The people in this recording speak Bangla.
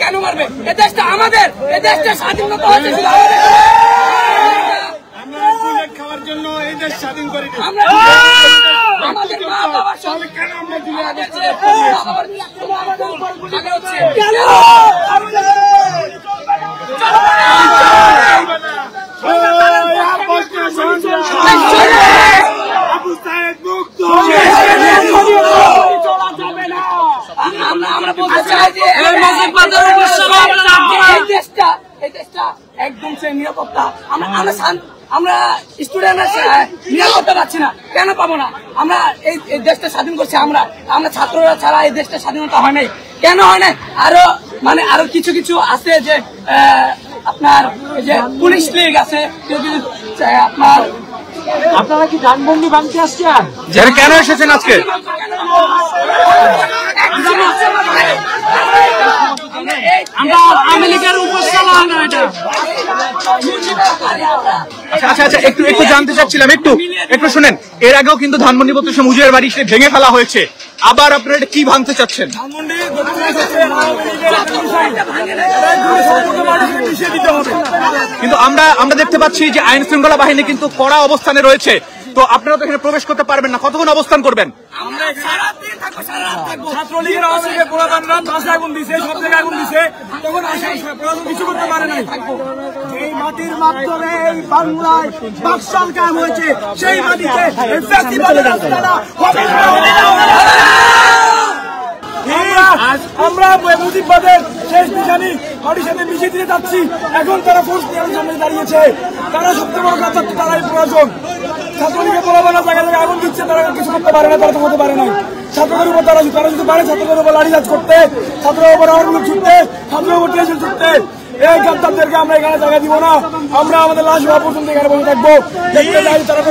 কেন মারবে? এই দেশটা আমাদের, এই দেশটা স্বাধীনতা হয়েছে খাওয়ার জন্য এই দেশ স্বাধীন করে আমাদের মা বাবার সঙ্গে কেন আমরা আমরা বলতে চাই যে এই দেশটা একদম সে নিরাপত্তা আমরা স্টুডেন্টরা নিরাপত্তা পাচ্ছি না। কেন পাবো না? আমরা এই দেশটা স্বাধীন করছি, আমরা ছাত্ররা ছাড়া এই দেশটা স্বাধীনতা হয় নাই। কেন হয় নাই? আরো কিছু কিছু আছে যে আপনার যে পুলিশ লীগ আছে, আপনার আপনারা কি ধানমন্ডি ভাঙতে আসছেন? কেন এসেছেন আজকে? আমরা আওয়ামী লীগের উপস্থিত হয় না এটা। আচ্ছা একটু জানতে চাচ্ছিলাম, একটু শুনেন। এর আগেও কিন্তু ধানমন্ডি বত্রিশে মুজিবের বাড়ি ভেঙে ফেলা হয়েছে, আবার আপনারা এটা কি ভাঙতে চাচ্ছেন? কিন্তু আমরা দেখতে পাচ্ছি যে আইন শৃঙ্খলা বাহিনী কিন্তু কড়া অবস্থানে রয়েছে, তো আপনারা তো এখানে প্রবেশ করতে পারবেন না। কতক্ষণ অবস্থান করবেন? ছাত্রলীগের আওয়ামী লীগের পোলাপানরা বাসে আগুন দিছে, সব জায়গায় আগুন দিছে, তখন কিছু করতে পারে নাই। এই মাটির মাধ্যমে এই বাংলায় বাকশাল কায়েম হয়েছে, সেই মাটিতে আমরা মুজিববাদের শেষ নিশানি মাটির সাথে মিশিয়ে দিতে যাচ্ছি। এখন তারা ফোর্স নিয়ে সামনে দাঁড়িয়েছে, তারা সবচেয়ে বড় কথা, তারাই প্রয়োজন। ছাত্রলীগের পোলাপানরা জায়গায় জায়গায় আগুন দিচ্ছে, তারা কিছু করতে পারে না, তারা তো করতে পারে নাই। ছাত্রদের উপর তারা যদি পারে ছাত্রদের উপর লাঠিচার্জ করতে, ছাত্রের উপর আওয়ামী ছুটতে, ছাত্রের উপর টেনশন ছুটতে, এই গাদ্দারদেরকে আমরা এখানে জায়গা দিব না। আমরা আমাদের লাশ হওয়া পর্যন্ত এখানে বসে থাকবো, দেখতে চাই তারা।